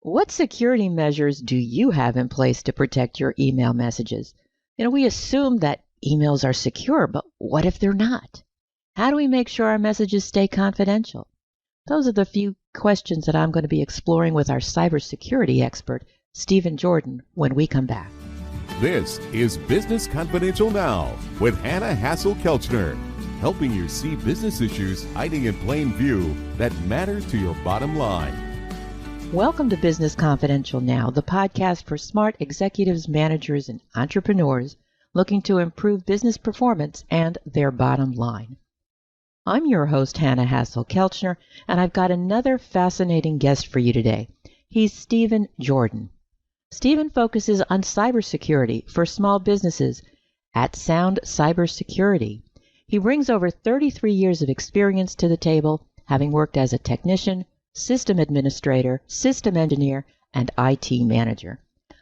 What security measures do you have in place to protect your email messages? We assume that emails are secure, but what if they're not? How do we make sure our messages stay confidential? Those are the few questions that I'm going to be exploring with our cybersecurity expert, Stephen Jordan, when we come back. This is Business Confidential Now with Hannah Hasl-Kelchner, helping you see business issues hiding in plain view that matter to your bottom line. Welcome to Business Confidential Now, the podcast for smart executives, managers, and entrepreneurs looking to improve business performance and their bottom line. I'm your host, Hannah Hasl-Kelchner, and I've got another fascinating guest for you today. He's Stephen Jordan. Stephen focuses on cybersecurity for small businesses at Sound Cybersecurity. He brings over 33 years of experience to the table, having worked as a technician, system administrator, system engineer, and IT manager.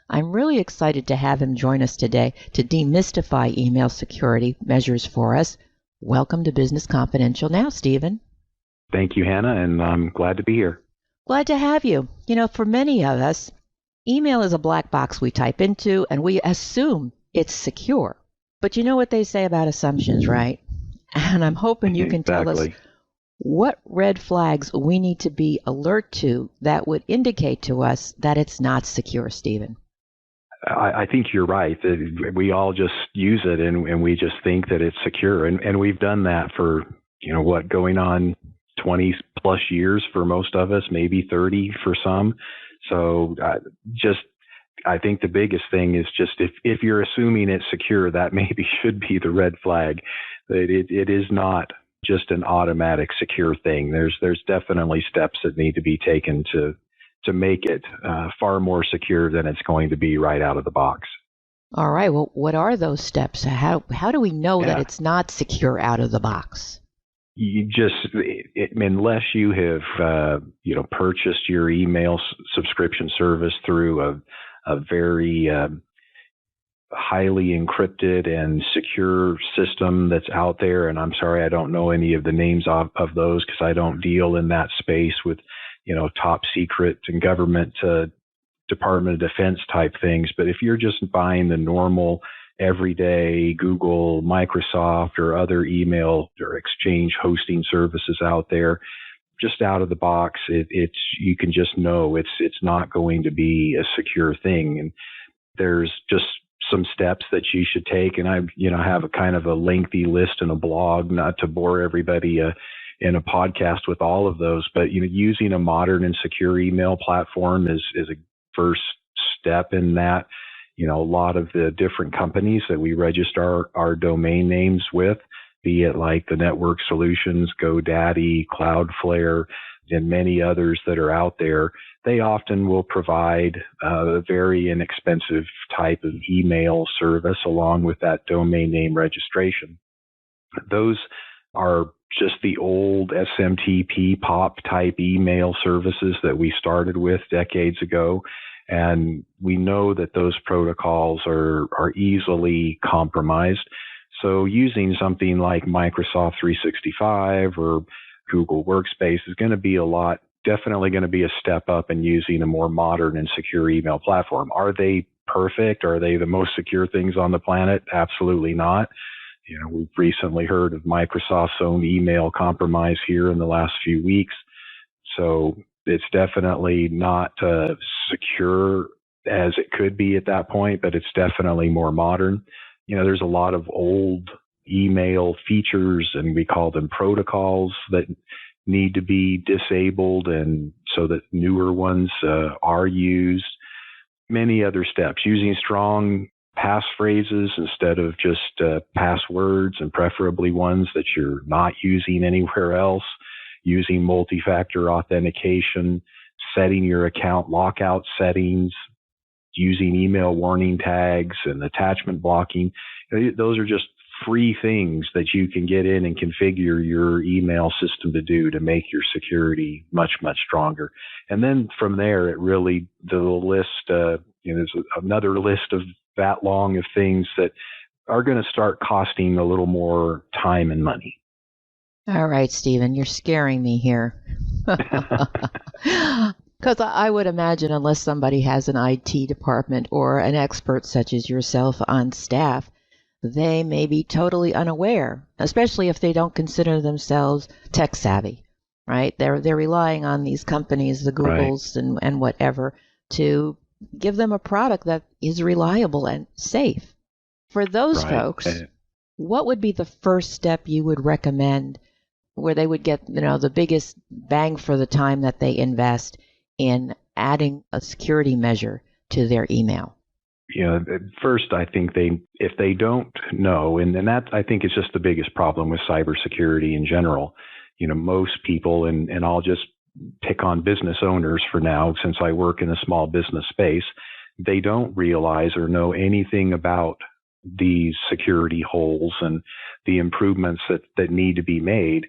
I'm really excited to have him join us today to demystify email security measures for us. Welcome to Business Confidential Now, Stephen. Thank you, Hannah, and I'm glad to be here. Glad to have you. For many of us, email is a black box we type into, and we assume it's secure. But you know what they say about assumptions, right? And I'm hoping you can tell us what red flags we need to be alert to that would indicate to us that it's not secure, Stephen. I think you're right. We all just use it and we just think that it's secure. And we've done that for, going on 20 plus years for most of us, maybe 30 for some. So I think the biggest thing is just if you're assuming it's secure, that maybe should be the red flag. It is not just an automatic secure thing. There's definitely steps that need to be taken to make it far more secure than it's going to be right out of the box. All right. Well, what are those steps? How do we know that it's not secure out of the box? You just, unless you have, purchased your email subscription service through a very highly encrypted and secure system that's out there. And I'm sorry, I don't know any of the names of those because I don't deal in that space with, top secret and government Department of Defense type things. But if you're just buying the normal everyday Google, Microsoft, or other email or exchange hosting services out there, just out of the box, you can just know it's not going to be a secure thing. And there's just some steps that you should take. And I, have a kind of a lengthy list in a blog, not to bore everybody in a podcast with all of those, but, using a modern and secure email platform is a first step in that. A lot of the different companies that we register our domain names with, be it like the network solutions, GoDaddy, Cloudflare, and many others that are out there, they often will provide a very inexpensive type of email service along with that domain name registration. Those are just the old SMTP POP type email services that we started with decades ago. And we know that those protocols are easily compromised. So using something like Microsoft 365 or Google Workspace is going to be definitely going to be a step up in using a more modern and secure email platform. Are they perfect? Are they the most secure things on the planet? Absolutely not. We've recently heard of Microsoft's own email compromise here in the last few weeks. So it's definitely not secure as it could be at that point, but it's definitely more modern. There's a lot of old email features, and we call them protocols, that need to be disabled, and so that newer ones are used. Many other steps, using strong passphrases instead of just passwords, and preferably ones that you're not using anywhere else, using multi-factor authentication, setting your account lockout settings, using email warning tags and attachment blocking. Those are just free things that you can get in and configure your email system to do to make your security much, much stronger. And then from there, the list, there's another list of that long of things that are going to start costing a little more time and All right, Stephen, you're scaring me here. Because I would imagine unless somebody has an IT department or an expert such as yourself on staff, they may be totally unaware, especially if they don't consider themselves tech savvy, right? They're relying on these companies, the Right. Googles and whatever, to give them a product that is reliable and safe. For those Right. folks, what would be the first step you would recommend where they would get, the biggest bang for the time that they invest in adding a security measure to their email? At first, I think if they don't know, and that I think is just the biggest problem with cybersecurity in general. Most people, and I'll just pick on business owners for now, since I work in the small business space, they don't realize or know anything about these security holes and the improvements that need to be made.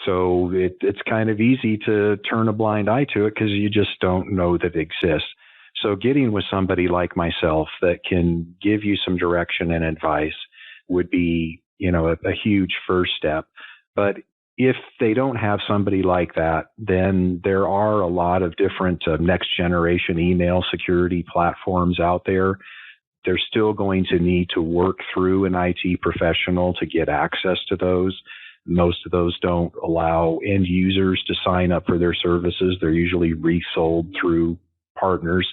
So it's kind of easy to turn a blind eye to it because you just don't know that it exists. So getting with somebody like myself that can give you some direction and advice would be, a huge first step. But if they don't have somebody like that, then there are a lot of different next generation email security platforms out there. They're still going to need to work through an IT professional to get access to those. Most of those don't allow end users to sign up for their services. They're usually resold through partners.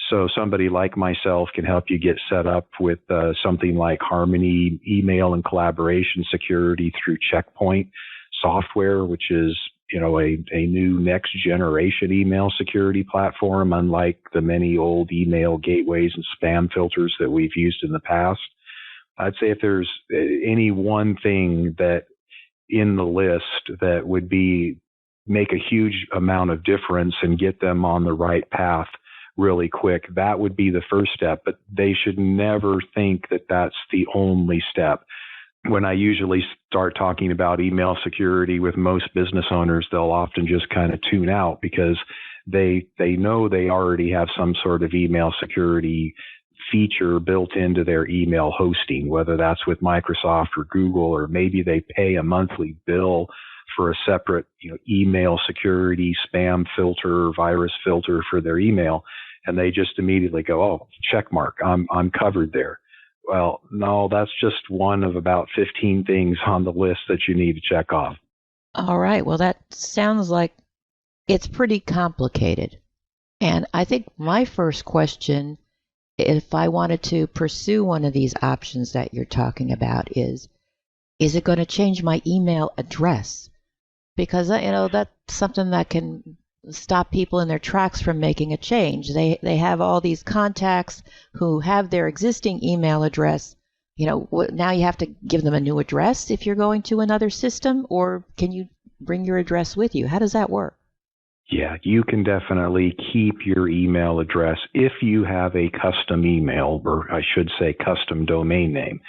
So somebody like myself can help you get set up with something like Harmony email and collaboration security through Checkpoint software, which is a new next generation email security platform, unlike the many old email gateways and spam filters that we've used in the past. I'd say if there's any one thing that in the list that would make a huge amount of difference and get them on the right path really quick, that would be the first step. But they should never think that that's the only step. When I usually start talking about email security with most business owners, they'll often just kind of tune out because they know they already have some sort of email security feature built into their email hosting, whether that's with Microsoft or Google, or maybe they pay a monthly bill for a separate, email security, spam filter, virus filter for their email. And they just immediately go, oh, check mark, I'm covered there. Well, no, that's just one of about 15 things on the list that you need to check off. All right. Well, that sounds like it's pretty complicated. And I think my first question, if I wanted to pursue one of these options that you're talking about, is it going to change my email address? Because, that's something that can stop people in their tracks from making a change. They have all these contacts who have their existing email address. Now you have to give them a new address if you're going to another system, or can you bring your address with you? How does that work? Yeah, you can definitely keep your email address if you have a custom email, or I should say custom domain name.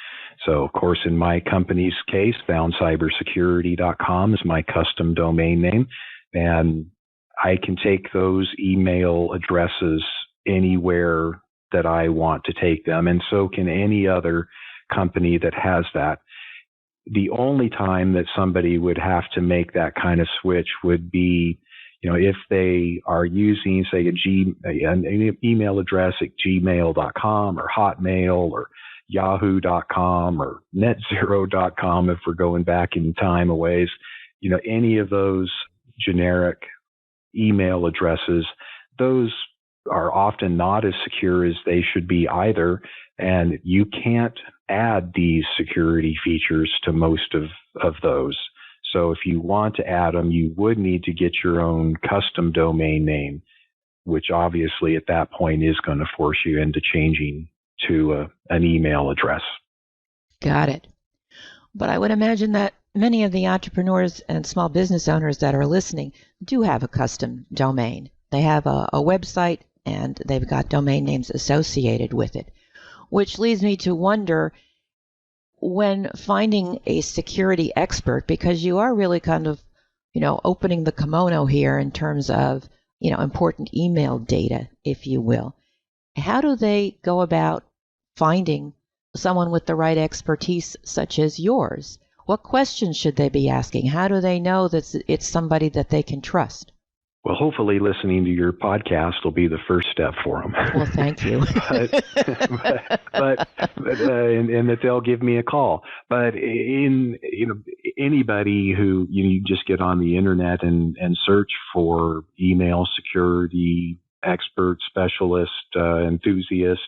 So, of course, in my company's case, soundcybersecurity.com is my custom domain name, and I can take those email addresses anywhere that I want to take them, and so can any other company that has that. The only time that somebody would have to make that kind of switch would be, if they are using, say, an email address at gmail.com or Hotmail or yahoo.com or netzero.com, if we're going back in time a ways, any of those generic email addresses, those are often not as secure as they should be either. And you can't add these security features to most of those. So if you want to add them, you would need to get your own custom domain name, which obviously at that point is going to force you into changing to an email address. Got it. But I would imagine that many of the entrepreneurs and small business owners that are listening do have a custom domain. They have a website and they've got domain names associated with it, which leads me to wonder, when finding a security expert, because you are really kind of, opening the kimono here in terms of, important email data, if you will. How do they go about finding someone with the right expertise such as yours? What questions should they be asking? How do they know that it's somebody that they can trust? Well, hopefully listening to your podcast will be the first step for them. Well, thank you. And that they'll give me a call. But anybody who you just get on the internet and search for email security expert, specialist, enthusiast,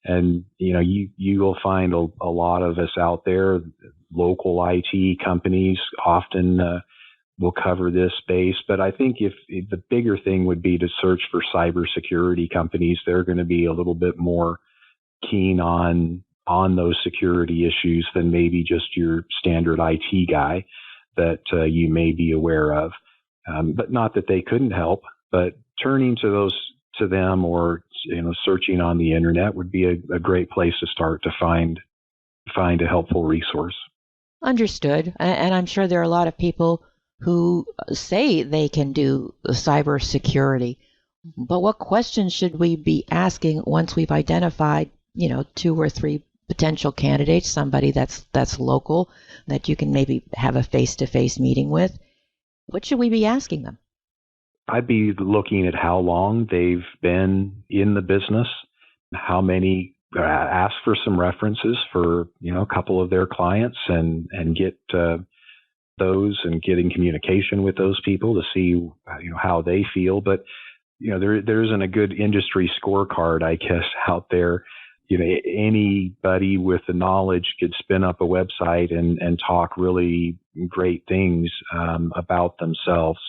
and you will find a lot of us out there. Local IT companies often will cover this space, but I think if the bigger thing would be to search for cybersecurity companies, they're going to be a little bit more keen on those security issues than maybe just your standard IT guy that you may be aware of. But not that they couldn't help, but turning to them or searching on the internet would be a great place to start to find a helpful resource. Understood. And I'm sure there are a lot of people who say they can do cybersecurity. But what questions should we be asking once we've identified, 2 or 3 potential candidates, somebody that's local that you can maybe have a face-to-face meeting with? What should we be asking them? I'd be looking at how long they've been in the business, how many, ask for some references for, a couple of their clients and get those and get in communication with those people to see, how they feel. But, there isn't a good industry scorecard, I guess, out there. Anybody with the knowledge could spin up a website and talk really great things about themselves.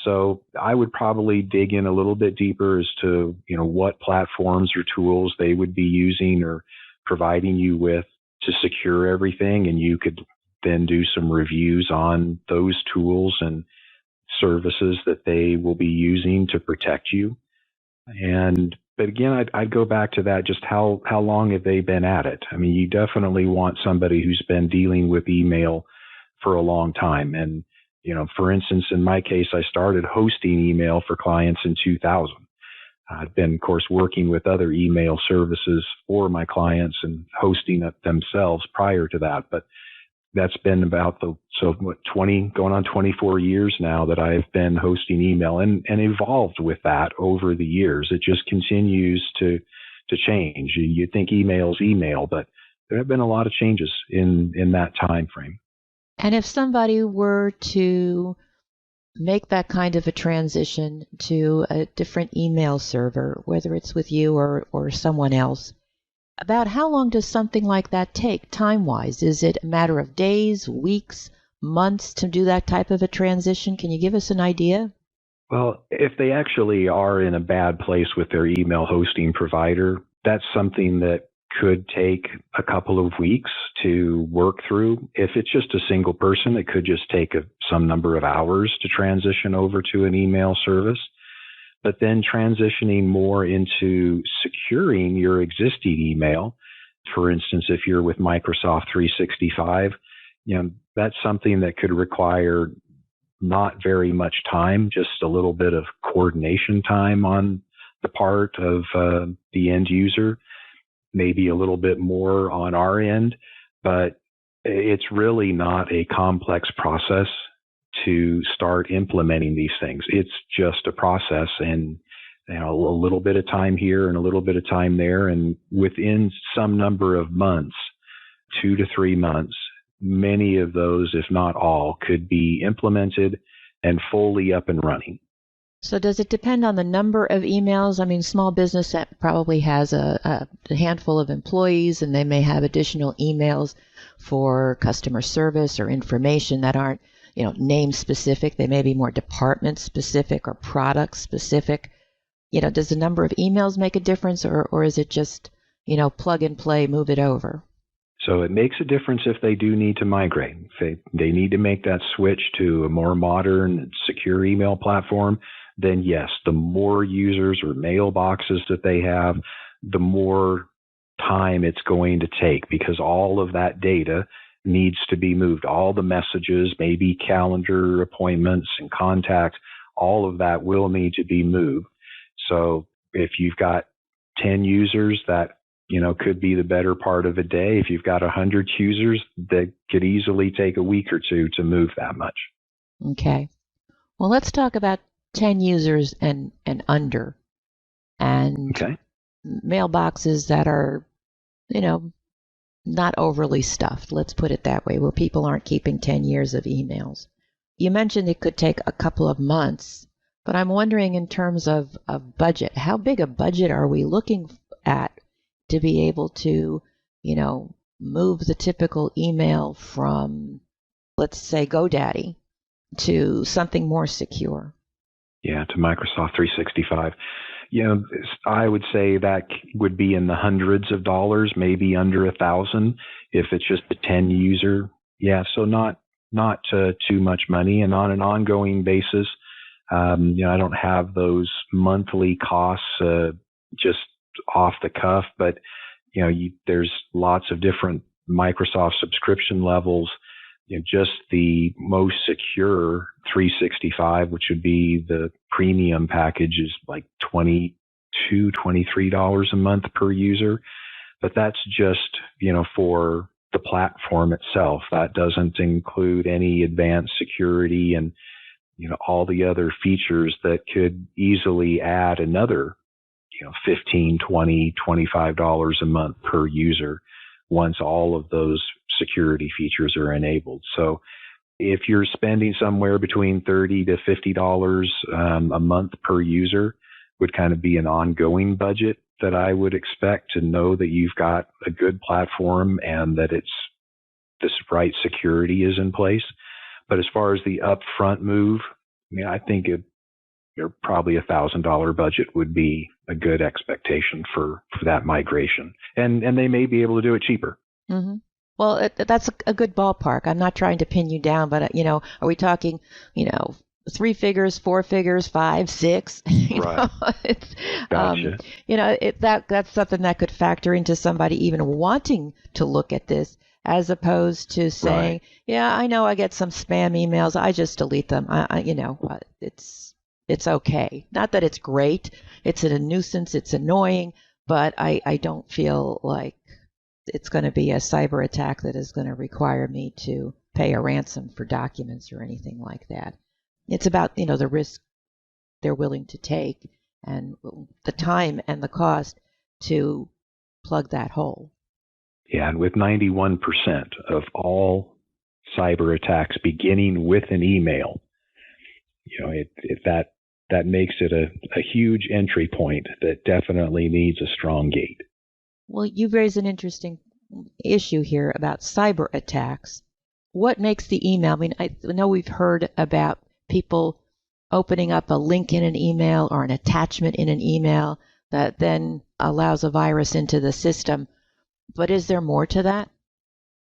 So I would probably dig in a little bit deeper as to, what platforms or tools they would be using or providing you with to secure everything. And you could then do some reviews on those tools and services that they will be using to protect you. But again, I'd go back to that. Just how long have they been at it? I mean, you definitely want somebody who's been dealing with email for a long time. And, for instance, in my case, I started hosting email for clients in 2000. I've been, of course, working with other email services for my clients and hosting it themselves prior to that. But that's been about 20, going on 24 years now that I've been hosting email and evolved with that over the years. It just continues to change. You think email's email, but there have been a lot of changes in that time frame. And if somebody were to make that kind of a transition to a different email server, whether it's with you or someone else, about how long does something like that take time-wise? Is it a matter of days, weeks, months to do that type of a transition? Can you give us an idea? Well, if they actually are in a bad place with their email hosting provider, that's something that could take a couple of weeks to work through. If it's just a single person, it could just take some number of hours to transition over to an email service. But then transitioning more into securing your existing email, for instance, if you're with Microsoft 365, that's something that could require not very much time, just a little bit of coordination time on the part of the end user, maybe a little bit more on our end, but it's really not a complex process to start implementing these things. It's just a process and a little bit of time here and a little bit of time there. And within some number of months, 2 to 3 months, many of those, if not all, could be implemented and fully up and running. So does it depend on the number of emails? I mean, small business that probably has a handful of employees and they may have additional emails for customer service or information that aren't, name specific. They may be more department specific or product specific. Does the number of emails make a difference or is it just, plug and play, move it over? So it makes a difference if they do need to migrate. If they need to make that switch to a more modern, secure email platform, then yes, the more users or mailboxes that they have, the more time it's going to take because all of that data needs to be moved. All the messages, maybe calendar appointments and contacts, all of that will need to be moved. So if you've got 10 users, that could be the better part of a day. If you've got 100 users, that could easily take a week or two to move that much. Okay. Well, let's talk about 10 users and under, and Okay. mailboxes that are, you know, not overly stuffed, let's put it that way, where people aren't keeping 10 years of emails. You mentioned it could take a couple of months, but I'm wondering in terms of budget, how big a budget are we looking at to be able to, move the typical email from, let's say, GoDaddy to something more secure? Yeah, to Microsoft 365. I would say that would be in the hundreds of dollars, maybe under $1,000 if it's just a 10 user. Yeah, so not too much money, and on an ongoing basis. I don't have those monthly costs just off the cuff, but there's lots of different Microsoft subscription levels. Just the most secure 365, which would be the premium package, is like $22, $23 a month per user. But that's just, for the platform itself. That doesn't include any advanced security and, all the other features that could easily add another, $15, $20, $25 a month per user once all of those security features are enabled. So if you're spending somewhere between $30 to $50 a month per user, would kind of be an ongoing budget that I would expect to know that you've got a good platform and that this right security is in place. But as far as the upfront move, I think probably $1,000 budget would be a good expectation for that migration. And they may be able to do it cheaper. Mm-hmm. Well, that's a good ballpark. I'm not trying to pin you down, but, are we talking, 3 figures, 4 figures, 5, 6? Right. It's, gotcha. That's something that could factor into somebody even wanting to look at this, as opposed to saying, right. Yeah, I know I get some spam emails. I just delete them. It's okay. Not that it's great. It's a nuisance. It's annoying, but I don't feel like it's going to be a cyber attack that is going to require me to pay a ransom for documents or anything like that. It's about, the risk they're willing to take and the time and the cost to plug that hole. Yeah, and with 91% of all cyber attacks beginning with an email, that makes it a huge entry point that definitely needs a strong gate. Well, you've raised an interesting issue here about cyber attacks. What makes the email? I know we've heard about people opening up a link in an email or an attachment in an email that then allows a virus into the system. But is there more to that?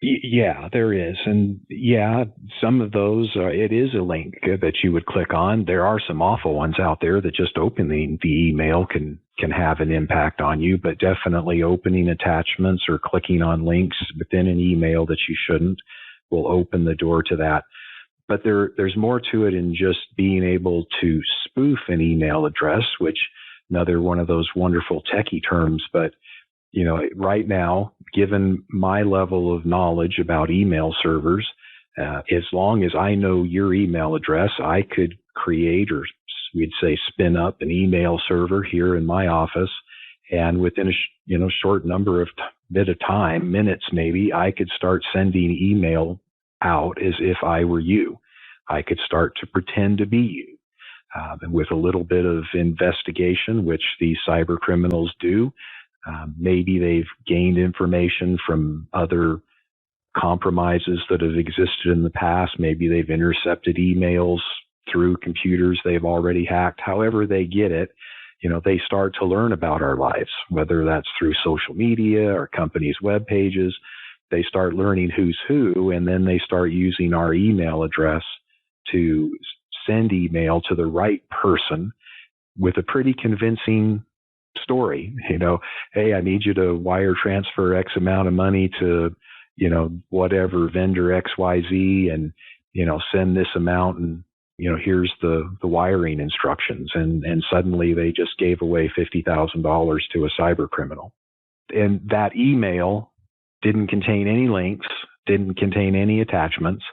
Yeah, there is. And yeah, some of those, it is a link that you would click on. There are some awful ones out there that just opening the email can have an impact on you, but definitely opening attachments or clicking on links within an email that you shouldn't will open the door to that. But there's more to it in just being able to spoof an email address, which another one of those wonderful techie terms, but right now, given my level of knowledge about email servers, as long as I know your email address, I could create, or we'd say spin up, an email server here in my office. And within a short number of bit of time, minutes maybe, I could start sending email out as if I were you. I could start to pretend to be you. And with a little bit of investigation, which these cyber criminals do, maybe they've gained information from other compromises that have existed in the past. Maybe they've intercepted emails through computers they've already hacked. However they get it, they start to learn about our lives, whether that's through social media or companies' web pages. They start learning who's who, and then they start using our email address to send email to the right person with a pretty convincing story. Hey, I need you to wire transfer X amount of money to, whatever vendor XYZ, and, send this amount, and, here's the wiring instructions. And suddenly they just gave away $50,000 to a cyber criminal. And that email didn't contain any links, didn't contain any attachments.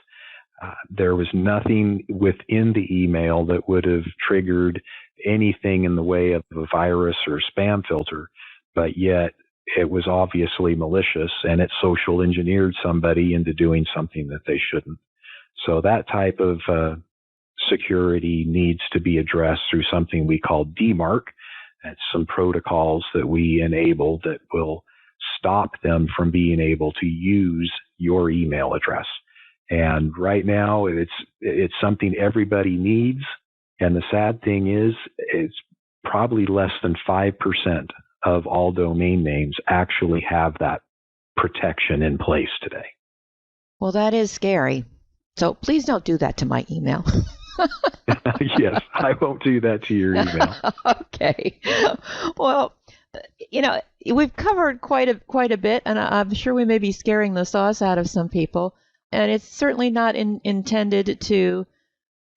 There was nothing within the email that would have triggered anything in the way of a virus or spam filter, but yet it was obviously malicious, and it social engineered somebody into doing something that they shouldn't. So that type of security needs to be addressed through something we call DMARC. That's some protocols that we enable that will stop them from being able to use your email address. And right now, it's something everybody needs. And the sad thing is, it's probably less than 5% of all domain names actually have that protection in place today. Well, that is scary. So please don't do that to my email. Yes, I won't do that to your email. Okay. Well, we've covered quite a bit, and I'm sure we may be scaring the sauce out of some people. And it's certainly not intended to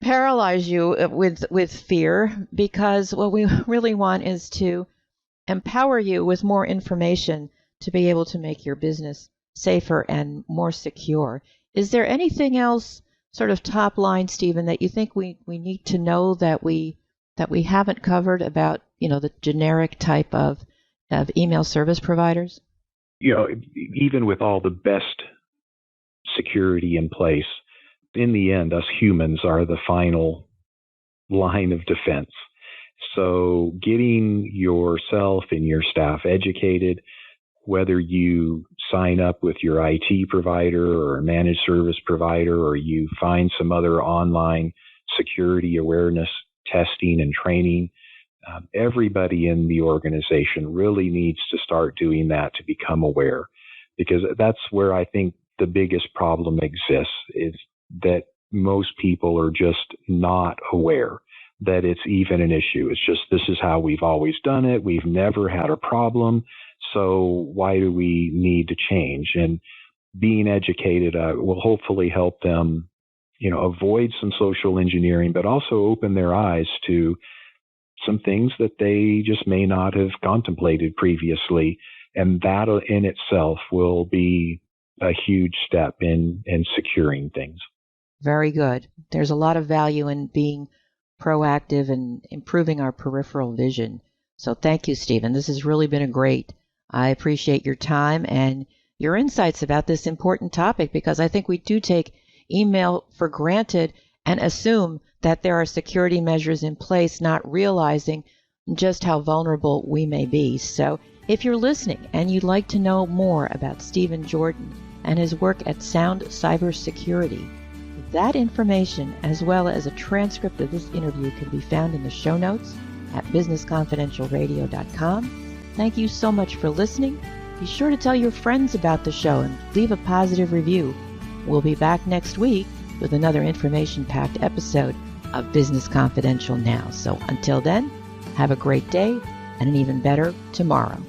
paralyze you with fear, because what we really want is to empower you with more information to be able to make your business safer and more secure. Is there anything else, sort of top line, Stephen, that you think we need to know that we haven't covered about, the generic type of email service providers? Even with all the best security in place, in the end, us humans are the final line of defense. So getting yourself and your staff educated, whether you sign up with your IT provider or a managed service provider, or you find some other online security awareness testing and training, everybody in the organization really needs to start doing that to become aware, because that's where I think the biggest problem exists, is that most people are just not aware that it's even an issue. It's just, this is how we've always done it. We've never had a problem. So why do we need to change? And being educated will hopefully help them, avoid some social engineering, but also open their eyes to some things that they just may not have contemplated previously. And that in itself will be a huge step in securing things. Very good. There's a lot of value in being proactive and improving our peripheral vision. So thank you, Stephen. This has really been I appreciate your time and your insights about this important topic, because I think we do take email for granted and assume that there are security measures in place, not realizing just how vulnerable we may be. So if you're listening and you'd like to know more about Stephen Jordan and his work at Sound Cybersecurity, that information, as well as a transcript of this interview, can be found in the show notes at businessconfidentialradio.com. Thank you so much for listening. Be sure to tell your friends about the show and leave a positive review. We'll be back next week with another information-packed episode of Business Confidential Now. So until then, have a great day and an even better tomorrow.